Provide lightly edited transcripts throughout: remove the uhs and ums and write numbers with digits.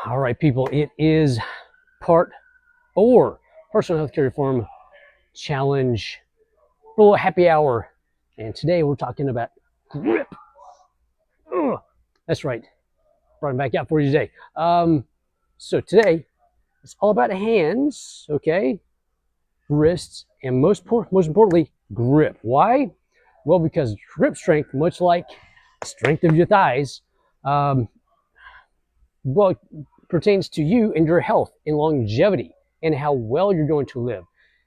All right, people, it is part 4, Personal Healthcare Reform Challenge, little happy hour. And today we're talking about grip. Ugh, that's right. Brought it back out for you today. So today, it's all about hands, okay, wrists, and most importantly, grip. Why? Well, because grip strength, much like strength of your thighs, well, pertains to you and your health and longevity and how well you're going to live,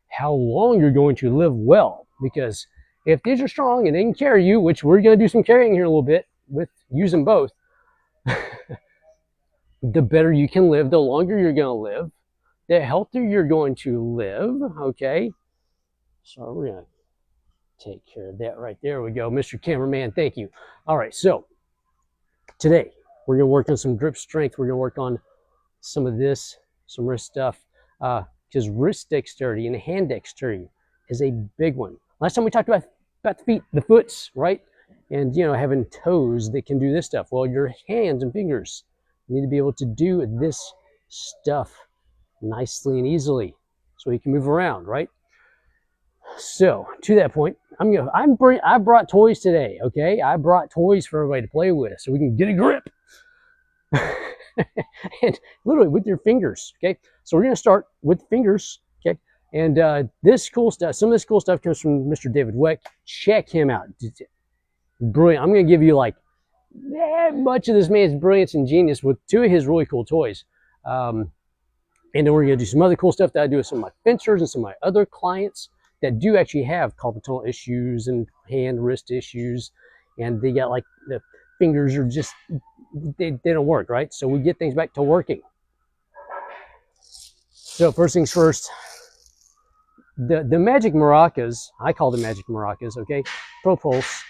how long you're going to live well. Because if these are strong and they can carry you, which we're going to do some carrying here a little bit with using both, the better you can live, the longer you're going to live, the healthier you're going to live, okay? So we're going to take care of that right there. We go, Mr. Cameraman, thank you. All right, so today we're going to work on some grip strength. We're going to work on some of this, some wrist stuff, because wrist dexterity and hand dexterity is a big one. Last time we talked about the feet, the foots, right? And, having toes that can do this stuff. Well, your hands and fingers need to be able to do this stuff nicely and easily so you can move around, right? So, to that point, I brought toys today, okay? I brought toys for everybody to play with so we can get a grip. And literally with your fingers, okay? So we're going to start with fingers, okay? And this cool stuff, some of this cool stuff comes from Mr. David Weck. Check him out. Brilliant. I'm going to give you like that much of this man's brilliance and genius with 2 of his really cool toys. And then we're going to do some other cool stuff that I do with some of my fencers and some of my other clients that do actually have carpal tunnel issues and hand wrist issues. And they got like the fingers are just, they don't work, right? So we get things back to working. So first things first, the magic maracas, I call them magic maracas, okay? Pro Pulse.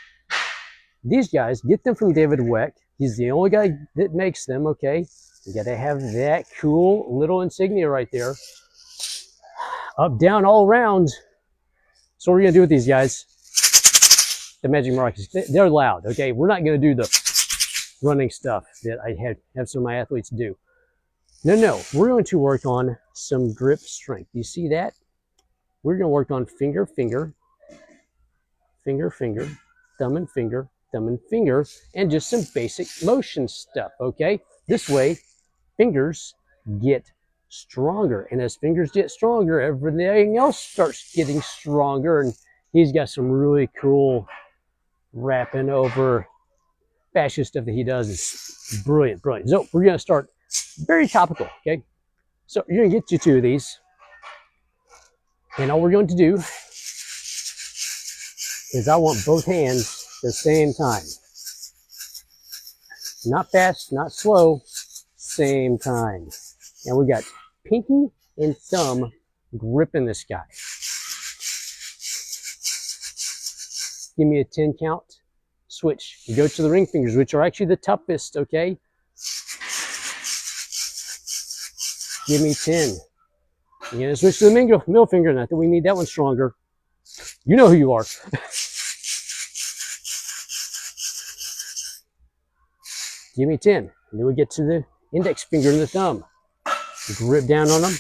These guys, get them from David Weck. He's the only guy that makes them, okay? You gotta have that cool little insignia right there. Up, down, all around. So what we're gonna do with these guys, the magic maracas, they're loud, okay? We're not gonna do the running stuff that I have some of my athletes do. No, we're going to work on some grip strength. You see that? We're going to work on finger, finger, finger, finger, thumb and finger, thumb and finger, and just some basic motion stuff, okay? This way, fingers get stronger, and as fingers get stronger, everything else starts getting stronger, and he's got some really cool wrapping over fascia stuff that he does is brilliant. So we're going to start very topical, okay? So you're going to get you 2 of these. And all we're going to do is I want both hands at the same time. Not fast, not slow, same time. And we got pinky and thumb gripping this guy. Give me a 10 count. Switch. You go to the ring fingers, which are actually the toughest, okay? Give me 10. You're going to switch to the middle finger. Not that we need that one stronger. You know who you are. Give me 10. And then we get to the index finger and the thumb. Grip down on them.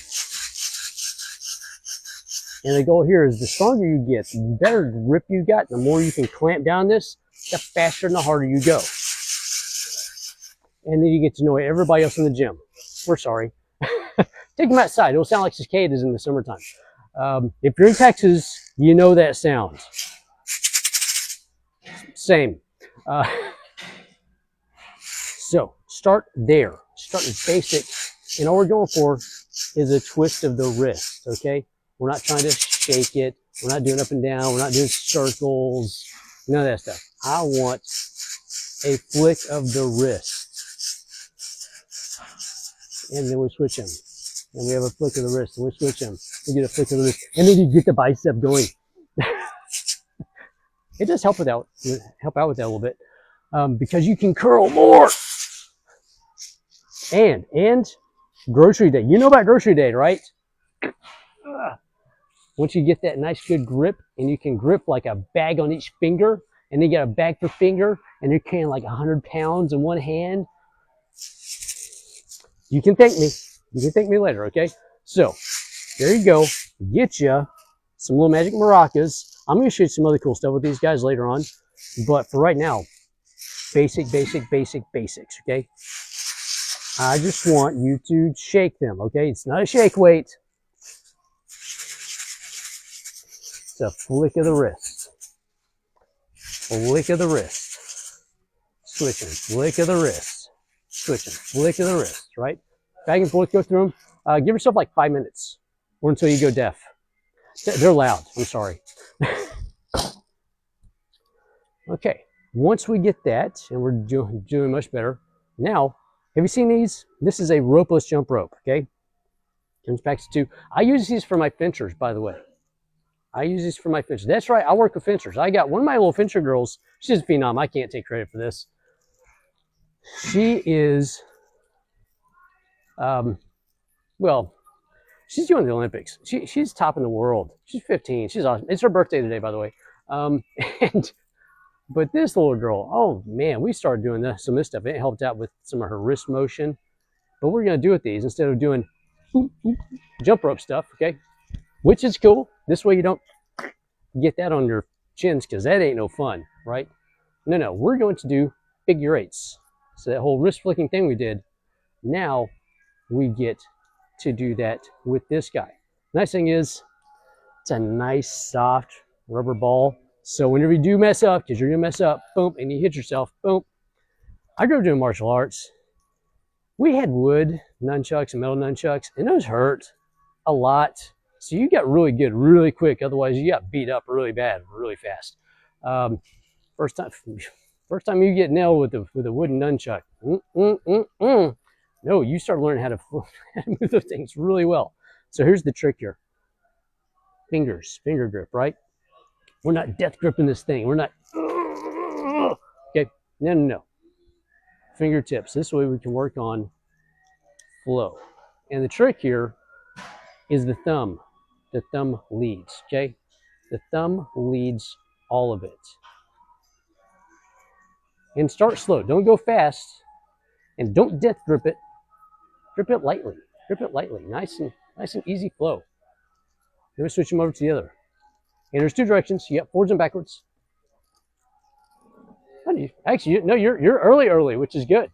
And the goal here is the stronger you get, the better grip you got, the more you can clamp down this, the faster and the harder you go. And then you get to know everybody else in the gym. We're sorry. Take them outside. It'll sound like cicadas in the summertime. If you're in Texas, you know that sound. Same. So start there. Start with basic. And all we're going for is a twist of the wrist, okay? We're not trying to shake it. We're not doing up and down. We're not doing circles. None of that stuff. I want a flick of the wrist. And then we switch them. And we have a flick of the wrist. And we switch them. We get a flick of the wrist. And then you get the bicep going. It does help out with that a little bit. Because you can curl more. And grocery day. You know about grocery day, right? Once you get that nice good grip, and you can grip like a bag on each finger, and then you got a bag per finger, and you're carrying like 100 pounds in one hand. You can thank me. You can thank me later, okay? So, there you go. Get you some little magic maracas. I'm going to show you some other cool stuff with these guys later on. But for right now, basics, okay? I just want you to shake them, okay? It's not a shake weight. It's a flick of the wrist. Flick of the wrist. Switching, flick of the wrist. Switching, flick of the wrist, right? Back and forth, go through them. Give yourself like 5 minutes or until you go deaf. They're loud, I'm sorry. Okay, once we get that, and we're doing much better, now, have you seen these? This is a ropeless jump rope, okay? Comes back to, I use these for my fencers, by the way. I use these for my fencers. That's right, I work with fencers. I got one of my little fencer girls, she's a phenom, I can't take credit for this. She is, well, she's doing the Olympics. She's top in the world. She's 15, she's awesome. It's her birthday today, by the way. But this little girl, oh man, we started doing some of this stuff. It helped out with some of her wrist motion. But we're going to do with these instead of doing jump rope stuff, okay? Which is cool. This way you don't get that on your chins because that ain't no fun, right? No, we're going to do figure eights. So that whole wrist flicking thing we did, now we get to do that with this guy. Nice thing is, it's a nice soft rubber ball. So whenever you do mess up, because you're gonna mess up, boom, and you hit yourself, boom. I grew up doing martial arts. We had wood nunchucks and metal nunchucks, and those hurt a lot. So you got really good really quick. Otherwise, you got beat up really bad, really fast. First time you get nailed with a wooden nunchuck. No, you start learning how to move those things really well. So here's the trick here. Fingers, finger grip, right? We're not death gripping this thing. We're not, okay, no. Fingertips, this way we can work on flow. And the trick here is the thumb. The thumb leads, okay? The thumb leads all of it. And start slow, don't go fast. And don't death grip it. Grip it lightly, nice and easy flow. Then we switch them over to the other. And there's 2 directions. You got forwards and backwards. Actually, no, you're early, which is good.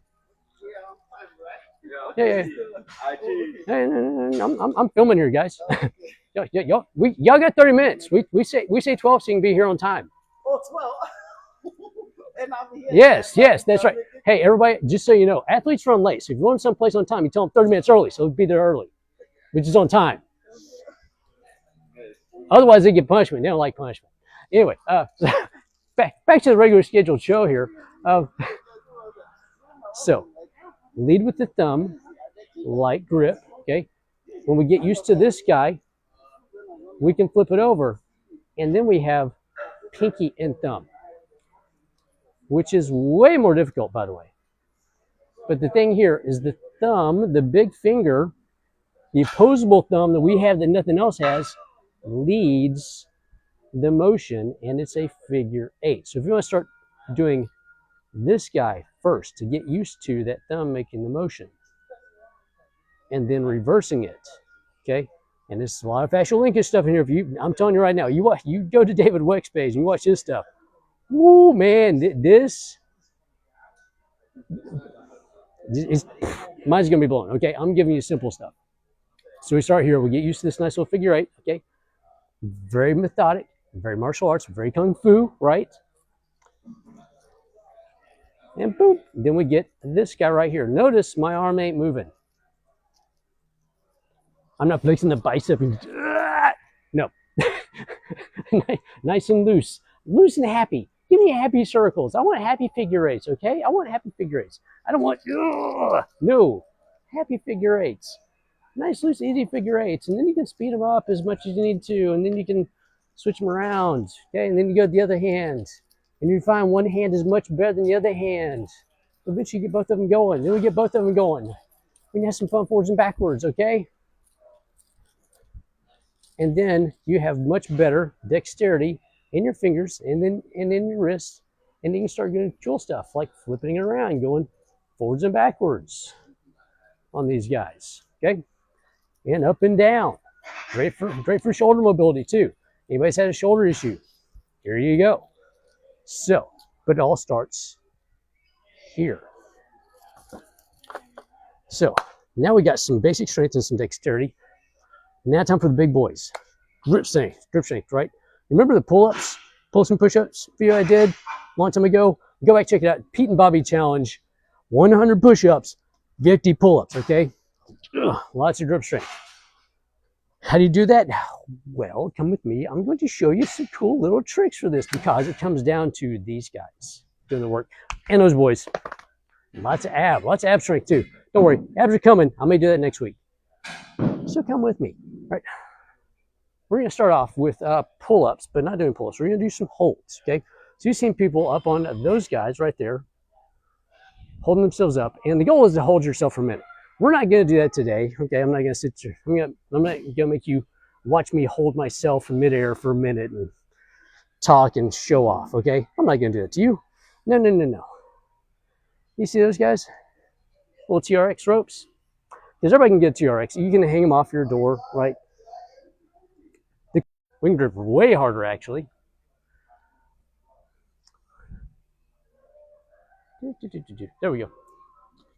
Yeah. I'm filming here, guys. Y'all got 30 minutes. We say 12 so you can be here on time. Oh, 12. And I'll be here. Yes, that's right. Hey, everybody, just so you know, athletes run late. So if you're going someplace on time, you tell them 30 minutes early, so they'll be there early, which is on time. Otherwise, they get punishment. They don't like punishment. Anyway, back to the regular scheduled show here. So, lead with the thumb, light grip, okay? When we get used to this guy, we can flip it over, and then we have pinky and thumb, which is way more difficult, by the way. But the thing here is the thumb, the big finger, the opposable thumb that we have that nothing else has, leads the motion, and it's a figure 8. So if you want to start doing this guy first to get used to that thumb making the motion, and then reversing it, okay? And this is a lot of fascial linkage stuff in here. I'm telling you right now, you go to David Weck's page and you watch this stuff. Woo, man, this is, mine's gonna be blown, okay? I'm giving you simple stuff. So we start here, we get used to this nice little figure 8, okay? Very methodic, very martial arts, very kung fu, right? And boom, then we get this guy right here. Notice my arm ain't moving. I'm not flexing the bicep and no. Nice and loose and happy. Give me happy circles. I want happy figure 8s, okay? I want happy figure 8s. I don't want, no, happy figure 8s. Nice, loose, easy figure 8s. And then you can speed them up as much as you need to. And then you can switch them around, okay? And then you go to the other hand. And you find one hand is much better than the other hand. Eventually you get both of them going. Then we get both of them going. We can have some fun forwards and backwards, okay? And then you have much better dexterity in your fingers and in your wrists. And then you can start doing cool stuff like flipping it around, going forwards and backwards. on these guys, okay? And up and down. Great for shoulder mobility too. Anybody's had a shoulder issue, here you go. So, but it all starts here. So now we got some basic strength and some dexterity. Now time for the big boys. Grip strength, right? Remember the pull-ups, pull some push-ups video I did a long time ago? Go back, check it out. Pete and Bobby challenge, 100 push-ups, 50 pull-ups, okay? Ugh, lots of grip strength. How do you do that? Well, come with me. I'm going to show you some cool little tricks for this because it comes down to these guys doing the work and those boys. Lots of ab strength too. Don't worry, abs are coming. I may do that next week. So come with me. All right. We're going to start off with pull-ups, but not doing pull-ups. We're going to do some holds, okay? So you've seen people up on those guys right there holding themselves up, and the goal is to hold yourself for a minute. We're not going to do that today, okay? I'm not going to sit here. I'm not going to make you watch me hold myself in midair for a minute and talk and show off, okay? I'm not going to do that to you. No. You see those guys? Little TRX ropes? Because everybody can get a TRX. You can hang them off your door, right? We can grip way harder, actually. There we go.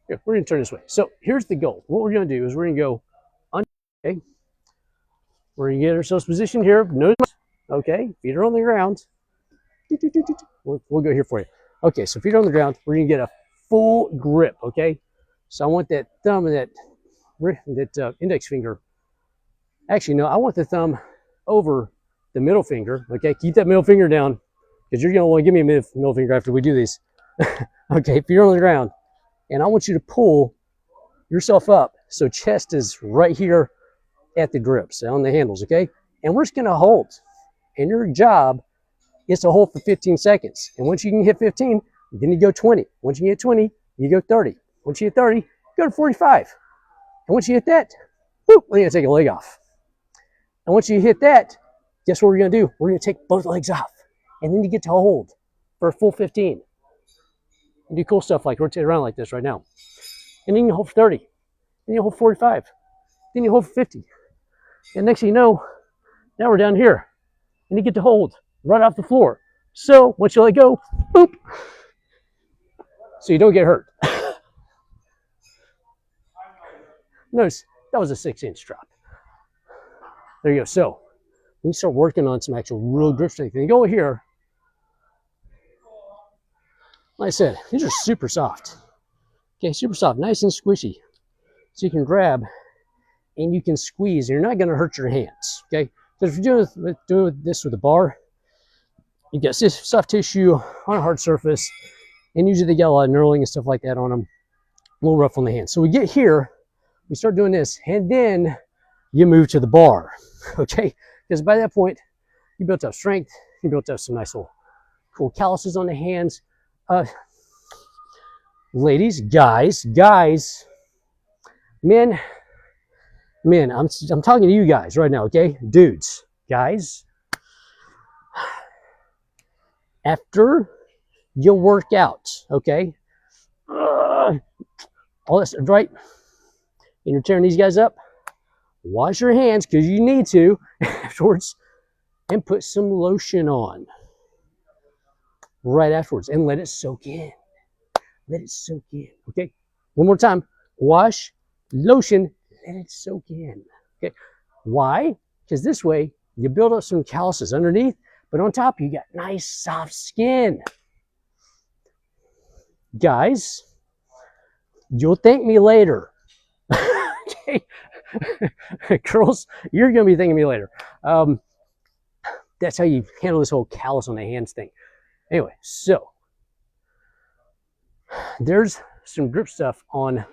Here, we're going to turn this way. So here's the goal. What we're going to do is we're going to go under, okay? We're going to get ourselves positioned here. Nose, okay? Feet are on the ground. We'll go here for you. Okay, so feet are on the ground. We're going to get a full grip, okay? So I want that thumb and that index finger. Actually, no, I want the thumb over the middle finger, okay? Keep that middle finger down because you're going to want to give me a middle finger after we do these. Okay, feet are on the ground. And I want you to pull yourself up so chest is right here at the grips, on the handles, okay? And we're just going to hold. And your job is to hold for 15 seconds. And once you can hit 15, then you go 20. Once you get 20, you go 30. Once you hit 30, go to 45. And once you hit that, whoop, we're going to take a leg off. And once you hit that, guess what we're going to do? We're going to take both legs off. And then you get to hold for a full 15. And do cool stuff like rotate around like this right now. And then you hold for 30. Then you hold 45. Then you hold for 50. And next thing you know, now we're down here. And you get to hold right off the floor. So once you let go, boop. So you don't get hurt. Notice that was a 6-inch drop. There you go. So we start working on some actual real grip strength. And you go here. Like I said, these are super soft. Okay, super soft, nice and squishy. So you can grab and you can squeeze. And you're not going to hurt your hands. Okay, because if you're doing this with a bar, you get soft tissue on a hard surface, and usually they get a lot of knurling and stuff like that on them. A little rough on the hands. So we get here, we start doing this, and then you move to the bar. Okay, because by that point, you built up strength. You built up some nice little cool calluses on the hands. Ladies, guys, men, I'm talking to you guys right now, okay? Dudes, guys, after you work out, okay? All this, right? And you're tearing these guys up, wash your hands, because you need to afterwards, and put some lotion on right afterwards, and let it soak in. Let it soak in, okay? One more time. Wash, lotion, let it soak in, okay? Why? Because this way, you build up some calluses underneath, but on top, you got nice, soft skin. Guys, you'll thank me later. Okay? Girls, you're going to be thanking me later. That's how you handle this whole callus on the hands thing. Anyway, so there's some grip stuff on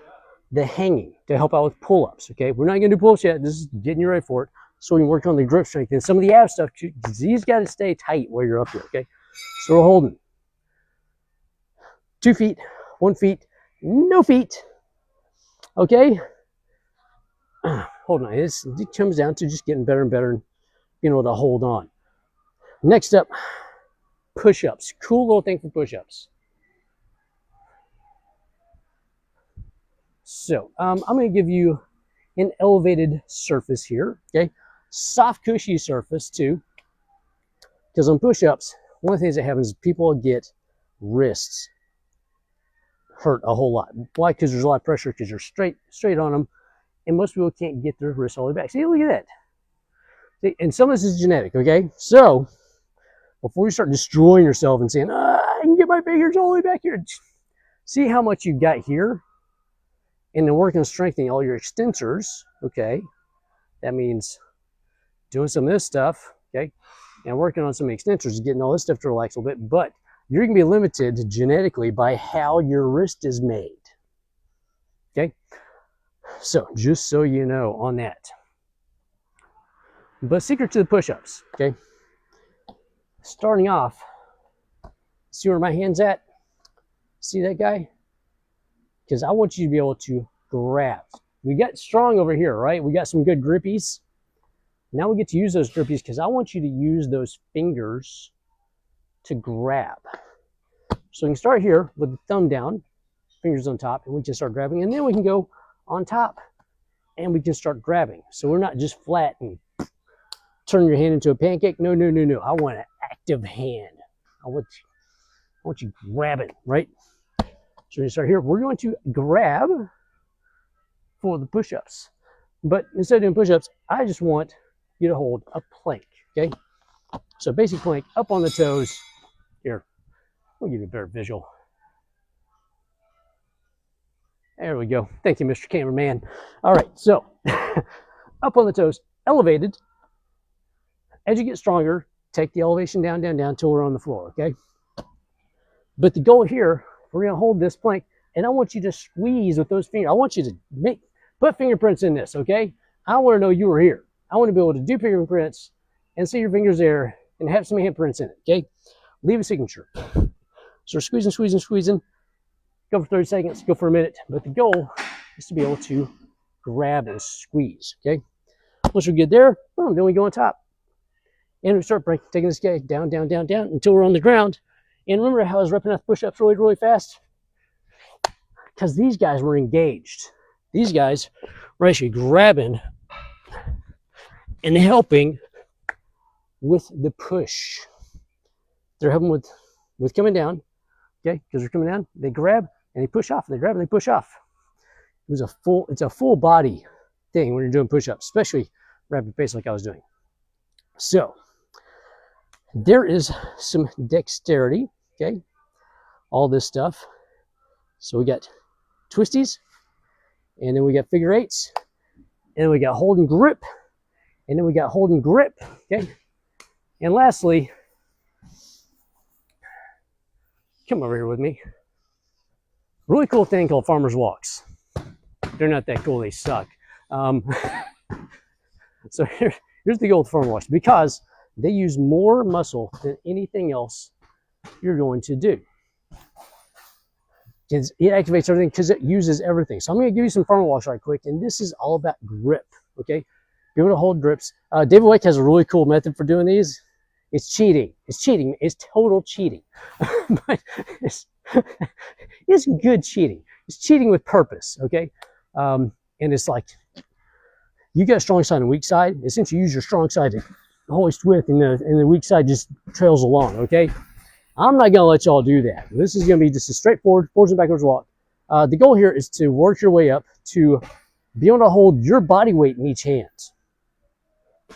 the hanging to help out with pull-ups, okay? We're not going to do pull-ups yet. This is getting you ready for it so we can work on the grip strength and some of the ab stuff. These got to stay tight while you're up here, okay? So we're holding 2 feet, 1 feet, no feet, okay? Hold on. It comes down to just getting better and better and being able to hold on. Next up, push-ups. Cool little thing for push-ups. So I'm going to give you an elevated surface here, okay? Soft, cushy surface too, because on push-ups, one of the things that happens is people get wrists hurt a whole lot. Why? Because there's a lot of pressure, because you're straight on them, and most people can't get their wrists all the way back. See, look at that. See, and some of this is genetic, okay? So before you start destroying yourself and saying, I can get my fingers all the way back here, see how much you got here, and then working on strengthening all your extensors, okay? That means doing some of this stuff, okay? And working on some extensors, getting all this stuff to relax a little bit, but you're going to be limited genetically by how your wrist is made, okay? So just so you know on that. But secret to the push-ups, okay? Starting off, see where my hand's at? See that guy? Because I want you to be able to grab. We got strong over here, right? We got some good grippies. Now we get to use those grippies because I want you to use those fingers to grab. So we can start here with the thumb down, fingers on top, and we can start grabbing. And then we can go on top and we can start grabbing. So we're not just flat and turn your hand into a pancake. No, no, no, no. I want an active hand. I want you grabbing, right? So we start here. We're going to grab for the push-ups. But instead of doing push-ups, I just want you to hold a plank, okay? So basic plank, up on the toes. Here, we'll give you a better visual. There we go. Thank you, Mr. Cameraman. All right, so up on the toes, elevated. As you get stronger, take the elevation down, down, down until we're on the floor, okay? But the goal here, we're going to hold this plank, and I want you to squeeze with those fingers. I want you to put fingerprints in this, okay? I want to know you were here. I want to be able to do fingerprints and see your fingers there and have some handprints in it, okay? Leave a signature. So we're squeezing, squeezing, squeezing. Go for 30 seconds, go for a minute. But the goal is to be able to grab and squeeze, okay? Once we're good there, boom, then we go on top. And we start taking this guy down, down, down, down until we're on the ground. And remember how I was repping up push-ups really, really fast? Because these guys were engaged. These guys were actually grabbing and helping with the push. They're helping with coming down, okay? Because they're coming down, they grab and they push off. They grab and they push off. It's a full body thing when you're doing push-ups, especially rapid pace like I was doing. So there is some dexterity, okay? All this stuff. So we got twisties, and then we got figure eights, and then we got hold and grip, and then we got hold and grip, okay? And lastly, come over here with me. Really cool thing called farmer's walks. They're not that cool, they suck. So here's the goal with farmer's walks, because they use more muscle than anything else you're going to do. It activates everything because it uses everything. So I'm going to give you some farmer walks right quick, and this is all about grip, okay? Be able to hold grips. David Wake has a really cool method for doing these. It's cheating. It's cheating. It's total cheating. But it's good cheating. It's cheating with purpose, okay? And it's like, you got a strong side and weak side. Essentially, use your strong side to hoist with, and the weak side just trails along, okay? I'm not going to let y'all do that. This is going to be just a straightforward forwards and backwards walk. The goal here is to work your way up to be able to hold your body weight in each hand.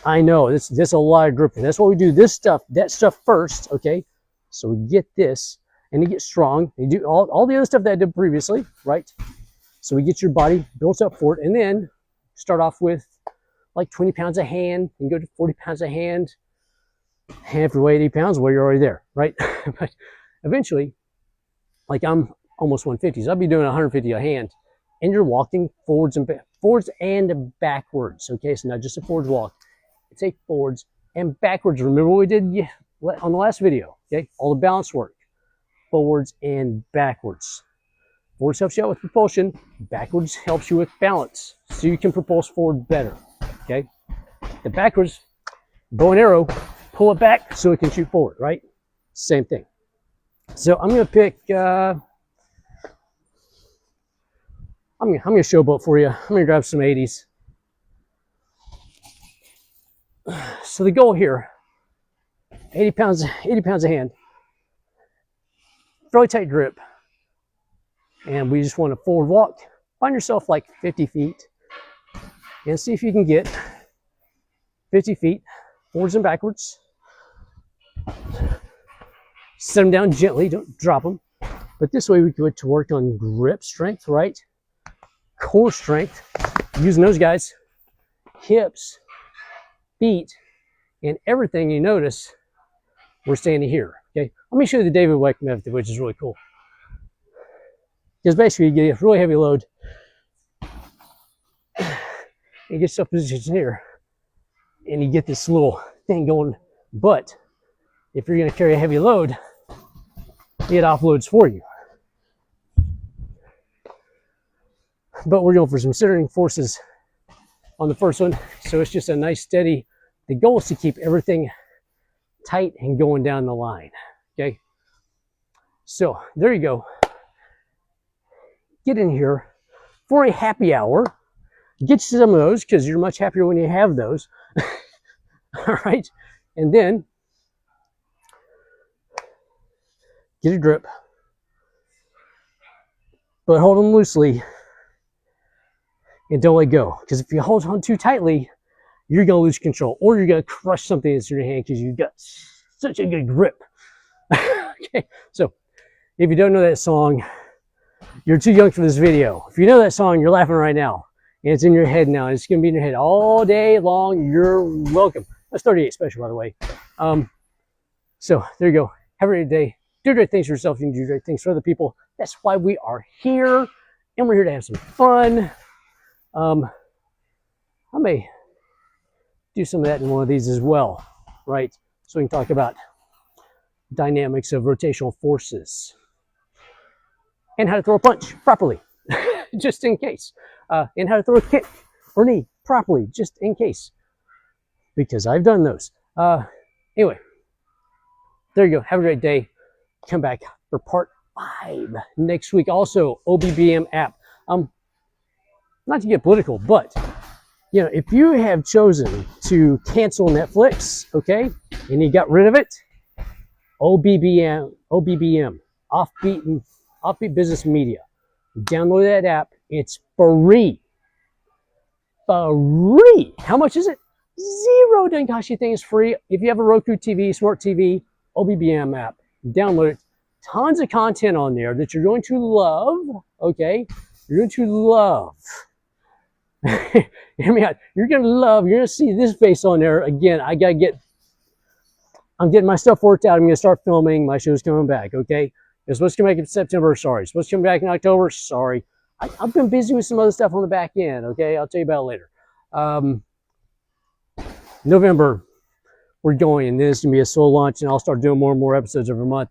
I know, this a lot of gripping. That's why we do that stuff first, okay? So we get this, and you get strong. You do all the other stuff that I did previously, right? So we get your body built up for it, and then start off with like 20 pounds a hand, and go to 40 pounds a hand. Half your weight, 80 pounds, well, you're already there, right? But eventually, like I'm almost 150, so I'll be doing 150 a hand, and you're walking forwards and backwards, okay? So not just a forwards walk, it's a forwards and backwards. Remember what we did on the last video, okay? All the balance work, forwards and backwards. Forwards helps you out with propulsion, backwards helps you with balance, so you can propulse forward better, okay? The backwards, bow and arrow, pull it back so it can shoot forward, right? Same thing. So I'm going to pick I'm gonna showboat for you. I'm gonna grab some 80s. So the goal here, 80 pounds a hand, fairly tight grip, and we just want to forward walk. Find yourself like 50 feet, and see if you can get 50 feet forwards and backwards. Set them down gently, don't drop them. But this way we get to work on grip strength, right? Core strength, using those guys, hips, feet, and everything. You notice we're standing here, okay? Let me show you the David Weck method, which is really cool. Because basically you get a really heavy load, you get yourself positioned here, and you get this little thing going. But if you're gonna carry a heavy load, it offloads for you. But we're going for some centering forces on the first one, so it's just a nice steady. The goal is to keep everything tight and going down the line, okay? So there you go. Get in here for a happy hour. Get you some of those because you're much happier when you have those. All right, and then get a grip, but hold them loosely and don't let go. Because if you hold on too tightly, you're going to lose control, or you're going to crush something that's in your hand because you've got such a good grip. Okay, so if you don't know that song, you're too young for this video. If you know that song, you're laughing right now, and it's in your head now. It's going to be in your head all day long. You're welcome. That's 38 special, by the way. So there you go. Have a great day. Do great things for yourself. You can do great things for other people. That's why we are here, and we're here to have some fun. I may do some of that in one of these as well, right? So we can talk about dynamics of rotational forces and how to throw a punch properly, just in case, and how to throw a kick or knee properly, just in case, because I've done those. Anyway, there you go. Have a great day. Come back for part 5 next week. Also, OBBM app. Not to get political, but you know, if you have chosen to cancel Netflix, okay, and you got rid of it, OBBM, Offbeat Business Media. Download that app. It's free. Free. How much is it? $0. Doesn't cost you a thing. It's free. If you have a Roku TV, smart TV, OBBM app, download it. Tons of content on there that you're going to love. Okay, you're going to love. Hear me out. You're going to love. You're going to see this face on there again. I'm getting my stuff worked out. I'm going to start filming. My show's coming back. Okay, it's supposed to come back in September. Sorry. It's supposed to come back in October. Sorry. I've been busy with some other stuff on the back end. Okay, I'll tell you about it later. November, we're going, and this is going to be a solo launch, and I'll start doing more and more episodes every month.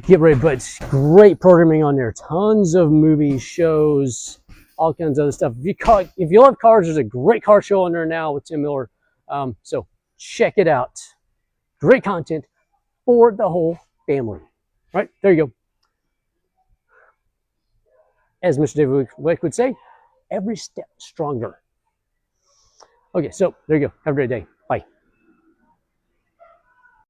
Get ready, but it's great programming on there. Tons of movies, shows, all kinds of other stuff. If you love cars, there's a great car show on there now with Tim Miller. So check it out. Great content for the whole family. Right, there you go. As Mr. David Weck would say, every step stronger. Okay, so there you go. Have a great day.